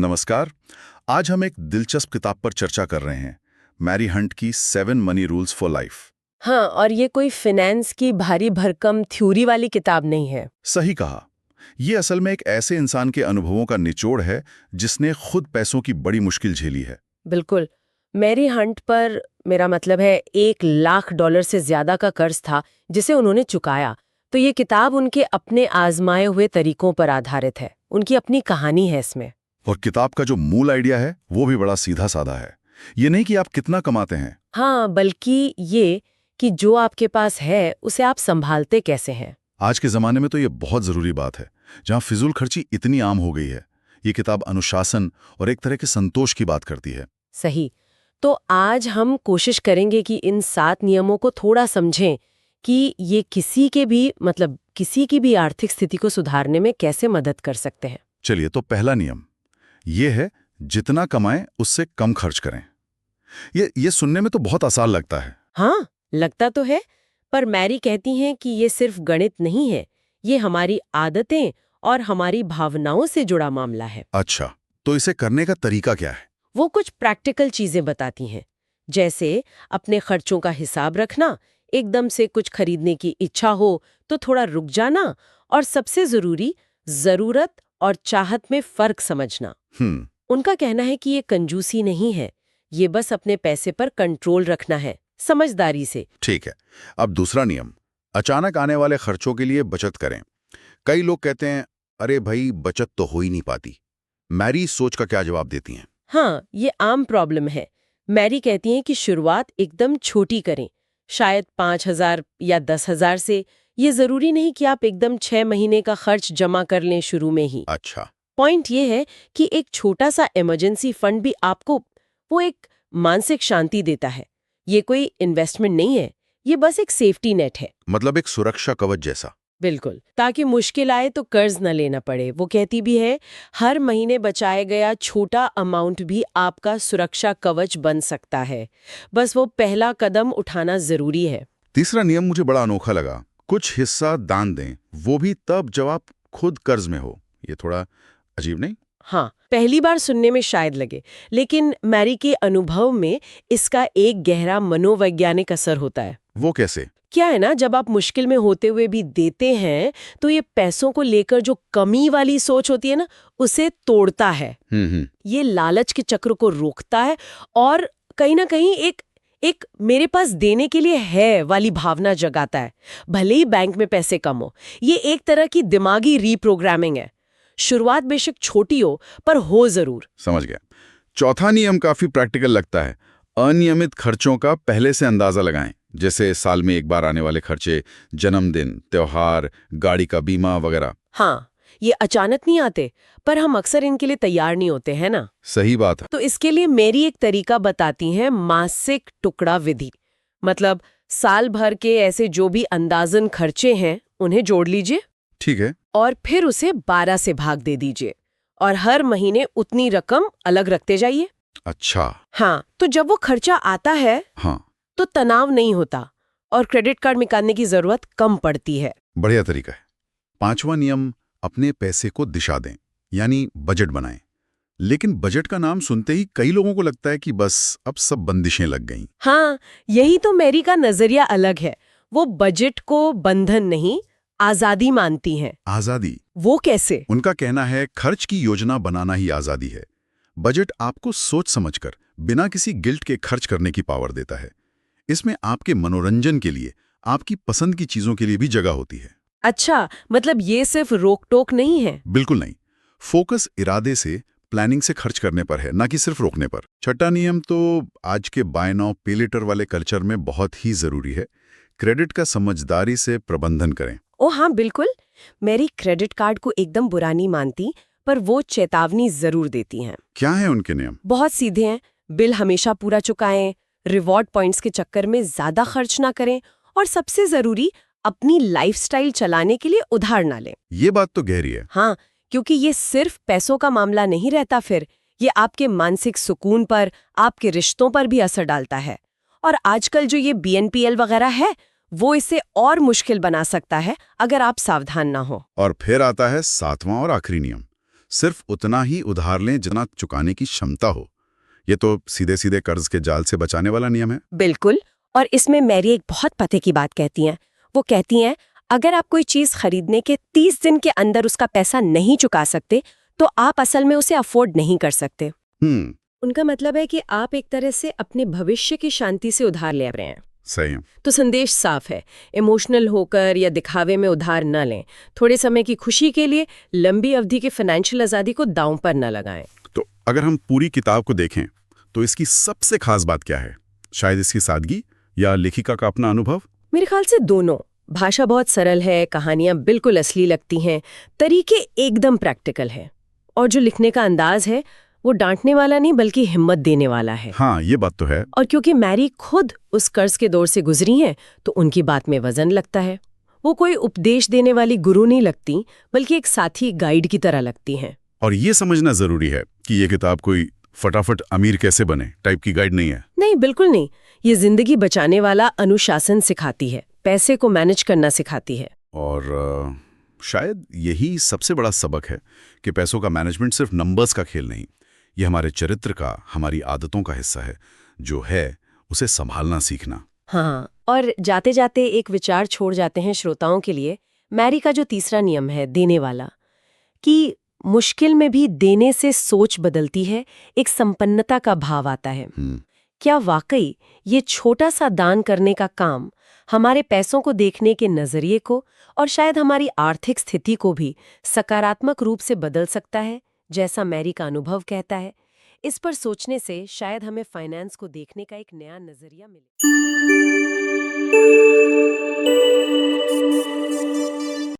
नमस्कार। आज हम एक दिलचस्प किताब पर चर्चा कर रहे हैं, मैरी हंट की 7 मनी रूल्स फॉर लाइफ। हाँ, और ये कोई फिनेंस की भारी भरकम थ्योरी वाली किताब नहीं है। सही कहा। ये असल में एक ऐसे इंसान के अनुभवों का निचोड़ है जिसने खुद पैसों की बड़ी मुश्किल झेली है। बिल्कुल। मैरी हंट पर मेरा मतलब है $1,00,000 से ज्यादा का कर्ज था जिसे उन्होंने चुकाया। तो ये किताब उनके अपने आजमाए हुए तरीकों पर आधारित है, उनकी अपनी कहानी है इसमें। और किताब का जो मूल आइडिया है वो भी बड़ा सीधा साधा है। ये नहीं कि आप कितना कमाते हैं। हाँ, बल्कि ये कि जो आपके पास है उसे आप संभालते कैसे हैं। आज के ज़माने में तो ये बहुत ज़रूरी बात है, जहाँ फिजूल खर्ची इतनी आम हो गई है। ये किताब अनुशासन और एक तरह के संतोष की बात करती है। सही। तो आज हम कोशिश करेंगे कि इन 7 नियमों को थोड़ा समझें कि ये किसी की भी आर्थिक स्थिति को सुधारने में कैसे मदद कर सकते हैं। चलिए, तो पहला नियम ये है, जितना कमाएं उससे कम खर्च करें। ये सुनने में तो बहुत आसान लगता है। हाँ, लगता तो है, पर मैरी कहती हैं कि ये सिर्फ गणित नहीं है, ये हमारी आदतें और हमारी भावनाओं से जुड़ा मामला है। अच्छा, तो इसे करने का तरीका क्या है? वो कुछ प्रैक्टिकल चीजें बताती हैं, जैसे अपने खर्चों का हिसाब रखना, एकदम से कुछ खरीदने की इच्छा हो तो थोड़ा रुक जाना, और सबसे जरूरी, जरूरत और चाहत में फर्क समझना। उनका कहना है कि ये कंजूसी नहीं है, ये बस अपने पैसे पर कंट्रोल रखना है, समझदारी से। ठीक है। अब दूसरा नियम, अचानक आने वाले खर्चों के लिए बचत करें। कई लोग कहते हैं, अरे भाई बचत तो हो ही नहीं पाती। मैरी इस सोच का क्या जवाब देती हैं? हाँ, ये आम प्रॉब्लम है। मैरी कहती हैं कि शुरुआत एकदम छोटी करें, शायद 5,000 या 10,000 से। ये जरूरी नहीं कि आप एकदम 6 महीने का खर्च जमा कर लें शुरू में ही। अच्छा। पॉइंट ये है कि एक छोटा सा इमरजेंसी फंड भी आपको वो एक मानसिक शांति देता है। ये कोई इन्वेस्टमेंट नहीं है, ये बस एक सेफ्टी नेट है। मतलब एक सुरक्षा कवच जैसा। बिल्कुल, ताकि मुश्किल आए तो कर्ज न लेना पड़े। वो कहती भी है, हर महीने बचाया गया छोटा अमाउंट भी आपका सुरक्षा कवच बन सकता है। बस वो पहला कदम उठाना जरूरी है। तीसरा नियम मुझे बड़ा अनोखा लगा, कुछ हिस्सा दान दें, वो भी तब जब आप खुद कर्ज में हो। ये थोड़ा अजीब नहीं? हाँ, पहली बार सुनने में शायद लगे, लेकिन मैरी के अनुभव में इसका एक गहरा मनोवैज्ञानिक असर होता है। वो कैसे? क्या है ना, जब आप मुश्किल में होते हुए भी देते हैं तो ये पैसों को लेकर जो कमी वाली सोच होती है ना, उसे तोड़ता है। ये लालच के चक्र को रोकता है और कहीं ना कहीं एक मेरे पास देने के लिए है वाली भावना जगाता है, भले ही बैंक में पैसे कम हो। ये एक तरह की दिमागी रीप्रोग्रामिंग है। शुरुआत बेशक छोटी हो, पर हो जरूर। समझ गया। चौथा नियम काफी प्रैक्टिकल लगता है, अनियमित खर्चों का पहले से अंदाजा लगाएं। जैसे साल में एक बार आने वाले खर्चे, जन्मदिन, त्योहार, गाड़ी का बीमा वगैरह। हाँ, ये अचानक नहीं आते, पर हम अक्सर इनके लिए तैयार नहीं होते हैं ना। सही बात है। तो इसके लिए मेरी एक तरीका बताती हैं, मासिक टुकड़ा विधि। मतलब साल भर के ऐसे जो भी अंदाजन खर्चे हैं उन्हें जोड़ लीजिए। ठीक है। और फिर उसे 12 से भाग दे दीजिए, और हर महीने उतनी रकम अलग रखते जाइए। अच्छा। हाँ, तो जब वो खर्चा आता है, हाँ, तो तनाव नहीं होता और क्रेडिट कार्ड निकालने की जरूरत कम पड़ती है। बढ़िया तरीका है। पांचवा नियम, अपने पैसे को दिशा दें, यानी बजट बनाएं। लेकिन बजट का नाम सुनते ही कई लोगों को लगता है कि बस अब सब बंदिशें लग गईं। हाँ, यही तो मैरी का नजरिया अलग है। वो बजट को बंधन नहीं, आजादी मानती हैं। आजादी? वो कैसे? उनका कहना है, खर्च की योजना बनाना ही आजादी है। बजट आपको सोच समझकर बिना किसी गिल्ट के खर्च करने की पावर देता है। इसमें आपके मनोरंजन के लिए, आपकी पसंद की चीजों के लिए भी जगह होती है। अच्छा, मतलब ये सिर्फ रोक टोक नहीं है? बिल्कुल नहीं। फोकस इरादे से, प्लानिंग से खर्च करने पर है, ना कि सिर्फ रोकने पर। छठा नियम तो आज के बाय नाउ पे लेटर वाले कल्चर में बहुत ही जरूरी है। क्रेडिट का समझदारी से प्रबंधन करें। ओ हाँ, बिल्कुल। मेरी क्रेडिट कार्ड को एकदम बुरा नहीं मानती, पर वो चेतावनी जरूर देती हैं। क्या है उनके नियम? बहुत सीधे हैं। बिल हमेशा पूरा चुकाएं, रिवॉर्ड पॉइंट्स के चक्कर में ज्यादा खर्च ना करें, और सबसे जरूरी, अपनी लाइफस्टाइल चलाने के लिए उधार ना लें। ये बात तो गहरी है। हाँ, क्योंकि ये सिर्फ पैसों का मामला नहीं रहता, फिर ये आपके मानसिक सुकून पर, आपके रिश्तों पर भी असर डालता है। और आजकल जो ये BNPL वगैरह है, वो इसे और मुश्किल बना सकता है अगर आप सावधान ना हो। और फिर आता है सातवां और आखिरी नियम, सिर्फ उतना ही उधार लें जितना चुकाने की क्षमता हो। ये तो सीधे सीधे कर्ज के जाल से बचाने वाला नियम है। बिल्कुल। और इसमें मैरी एक बहुत पते की बात कहती हैं। वो कहती हैं, अगर आप कोई चीज खरीदने के 30 दिन के अंदर उसका पैसा नहीं चुका सकते तो आप असल में उसे अफोर्ड नहीं कर सकते। उनका मतलब है कि आप एक तरह से अपने भविष्य की शांति से उधार ले रहे हैं। सही है। तो संदेश साफ है, इमोशनल होकर या दिखावे में उधार न लें। थोड़े समय की खुशी के लिए लंबी अवधि के फाइनेंशियल आज़ादी को दांव पर न लगाएं। तो अगर हम पूरी किताब को देखें तो इसकी सबसे खास बात क्या है? शायद इसकी सादगी या लेखिका का अपना अनुभव? मेरे ख्याल से दोनों। भाषा बहुत सरल है, कहानियां बिल्कुल असली लगती हैं, तरीके एकदम प्रैक्टिकल है, और जो लिखने का अंदाज है वो डांटने वाला नहीं बल्कि हिम्मत देने वाला है। हाँ, ये बात तो है। और क्योंकि मैरी खुद उस कर्ज के दौर से गुजरी हैं तो उनकी बात में वजन लगता है। वो कोई उपदेश देने वाली गुरु नहीं लगती बल्कि एक साथी गाइड की तरह लगती हैं। और ये समझना जरूरी है कि ये किताब कोई फटाफट अमीर कैसे बने टाइप की गाइड नहीं है। नहीं, बिल्कुल नहीं। ये जिंदगी बचाने वाला अनुशासन सिखाती है, पैसे को मैनेज करना सिखाती है। और शायद यही सबसे बड़ा सबक है कि पैसों का मैनेजमेंट सिर्फ नंबर्स का खेल नहीं, ये हमारे चरित्र का, हमारी आदतों का हिस्सा है, जो है उसे संभालना सीखना। हाँ, और जाते जाते एक विचार छोड़ जाते हैं श्रोताओं के लिए। मैरी का जो तीसरा नियम है, देने वाला, कि मुश्किल में भी देने से सोच बदलती है, एक संपन्नता का भाव आता है। क्या वाकई ये छोटा सा दान करने का काम हमारे पैसों को देखने के नजरिए को और शायद हमारी आर्थिक स्थिति को भी सकारात्मक रूप से बदल सकता है, जैसा मैरी का अनुभव कहता है? इस पर सोचने से शायद हमें फाइनेंस को देखने का एक नया नजरिया मिले।